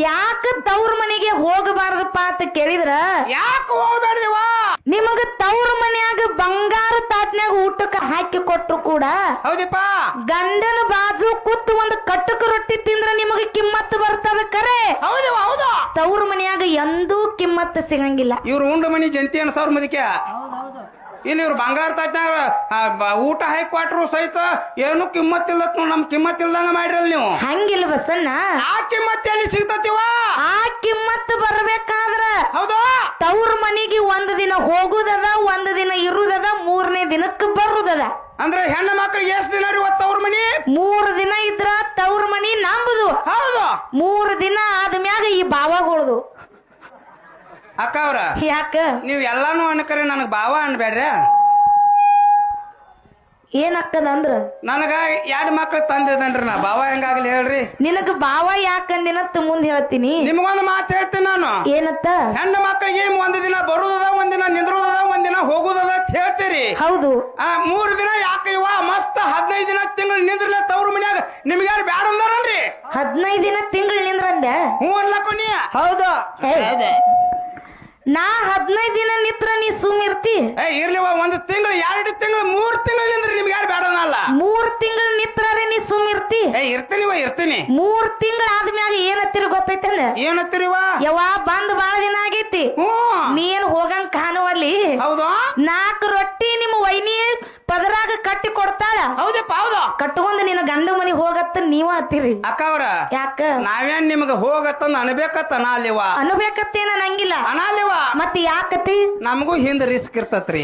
ಯಾಕ ತವ್ರ ಮನೆಗೆ ಹೋಗಬಾರದಪ್ಪ ಅಂತ ಕೇಳಿದ್ರ ಯಾಕ ಹೋಗ್ಬೇಡ್ದಿವ ನಿಮಗ ತವ್ರ ಮನ್ಯಾಗ ಬಂಗಾರ ತಾಟ್ನ್ಯಾಗ ಊಟಕ್ಕ ಹಾಕಿ ಕೊಟ್ರು ಕೂಡ ಹೌದಿಪ್ಪ ಗಂಡನ ಬಾಜು ಕೂತು ಒಂದು ಕಟ್ಟಕ ರೊಟ್ಟಿ ತಿಂದ್ರ ನಿಮಗ ಕಿಮ್ಮತ್ತು ಬರ್ತದ ಕರೆ ಹೌದಿವ ಹೌದು ತವ್ರ ಮನ್ಯಾಗ ಎಂದೂ ಕಿಮ್ಮತ್ತು ಸಿಗಂಗಿಲ್ಲ. ಇವ್ರು ಉಂಡು ಮನಿ ಜಂತಿ ಅನ್ಸವ್ರ ಮುದಕ್ಕೆ ಇಲ್ಲಿ ಇವ್ರು ಬಂಗಾರ ತಾಟ್ನಾಗ ಊಟ ಹಾಕಿ ಕೊಟ್ರು ಸಹಿತ ಏನು ಕಿಮ್ಮತ್ತಿಲ್ಲ ನಮ್ ಕಿಮ್ಮತ್ತಿಲ್ದಂಗ ಮಾಡಿರಲ್ ನೀವು. ಹಂಗಿಲ್ಲ ಬಸಣ್ಣ, ಆ ಕಿಮ್ಮತ್ ಎಲ್ಲಿ ಸಿಗ್ತತಿವ? ಆ ಕಿಮ್ಮತ್ತು ಬರ್ಬೇಕಾದ್ರ ಹೌದು ತವ್ರ ಮನಿಗೆ ಒಂದ್ ದಿನ ಹೋಗುದದ, ಒಂದ್ ದಿನ ಇರುದದ, 3ನೇ ದಿನಕ್ಕೆ ಬರುದದ. ಅಂದ್ರೆ ಹೆಣ್ಣು ಮಕ್ಳಿಗೆ ಎಷ್ಟ್ ದಿನ ರೀ ತವ್ರ ಮನಿ? 3 ದಿನ ಇದ್ರ ತವ್ರ ಮನಿ ನಂಬುದು. ಹೌದು 3 ದಿನ ಆದ್ಮ್ಯಾಗ ಈ ಬಾವಗಳದು. ಅಕ್ಕ ಅವ್ರ ಯಾಕ ನೀವ್ ಎಲ್ಲಾನು ಅನ್ಕರಿ ನನಗ್ ಬಾವ ಅನ್ಬೇಡ್ರಿ. ಏನಕ್ಕದಂದ್ರ ನನಗ 2 ಮಕ್ಳು ತಂದಿದನ್ರಿ ನಾ ಬಾವ ಹೆಂಗಾಗ್ಲಿ ಹೇಳ್ರಿ. ನಿನಗ ಬಾವ ಯಾಕಂದಿನತ್ ಮುಂದ್ ಹೇಳ್ತೀನಿ. ನಿಮ್ಗೊಂದು ಮಾತು ಹೇಳ್ತೀನಿ ನಾನು. ಏನತ್ತ? ಹೆಣ್ಣು ಮಕ್ಕಳಿಗೆ ಒಂದ್ ದಿನ ಬರುದದ, ಒಂದಿನ ನಿಂದ್ರುದದ, ಒಂದಿನ ಹೋಗುದದ ಅಂತ ಹೇಳ್ತೀರಿ. ಹೌದು 3 ದಿನ ಯಾಕ ಇವ ಮಸ್ತ್ 15 ದಿನ ತಿಂಗಳು ನಿಂದ್ರಲ್ಲ ತವ್ರ ಮನ್ಯಾಗ ನಿಮ್ಗೆ ಯಾರು ಬ್ಯಾಡ ಅಂದಾರನ್ರಿ? 15 ದಿನ ತಿಂಗಳು ನಿಂದ್ರಂದೆ. ಹ್ಞೂ ಅನ್ಲಕ್ಕ ನೀ ಹೌದು ನಾ 15 ದಿನ ನಿತ್ರ ನೀ ಸುಮ್ ಇರ್ತಿ? ಇರ್ಲಿವ 1 ತಿಂಗಳು 2 ತಿಂಗಳು 3 ತಿಂಗಳು ನಿಂದ್ರಿ ನಿಮ್ಗೆ ಯಾರು ಬೇಡ ಅನ್ನಲ್ಲ. 3 ತಿಂಗಳು ನಿತ್ರಾರೆ ನೀ ಸುಮ್ ಇರ್ತಿ? ಇರ್ತೀನಿವ ಇರ್ತೀನಿ. 3 ತಿಂಗಳ ಆದ್ಮ್ಯಾಗ ಏನತ್ತಿರ ಗೊತ್ತೈತಲ್ಲ? ಏನತ್ತೀರಿವ? ಯವಾ ಬಂದ್ ಬಾಳ ದಿನ ಆಗೈತಿ. ನೀನ್ ಹೋಗಂಗ್ ಕಾಣುವಲ್ಲಿ. ಹೌದು 4 ರೊಟ್ಟಿ ನಿಮ್ಮ ವೈನಿ ಪದರಾಗ ಕಟ್ಟಿ ಕೊಡ್ತಾಳ. ಹೌದಪ್ಪ ಹೌದು. ಕಟ್ಕೊಂಡ್ ನಿನ್ನ ಗಂಡ ಮನಿ ಹೋಗತ್ತ ನೀವ ಹತ್ತಿರಿ. ಅಕ್ಕ ಅವ್ರ ಯಾಕ ನಾವೇನ್ ನಿಮ್ಗ ಹೋಗತ್ತಂದ ಅನ್ಬೇಕತ್ತ ಅನಾಲಿವ? ಅನ್ಬೇಕತ್ತೇನ ನಂಗಿಲ್ಲ. ಅನಾಲಿವ ಮತ್ ಯಾಕತಿ? ನಮಗೂ ಹಿಂದ್ ರಿಸ್ಕ್ ಇರ್ತತ್ರಿ.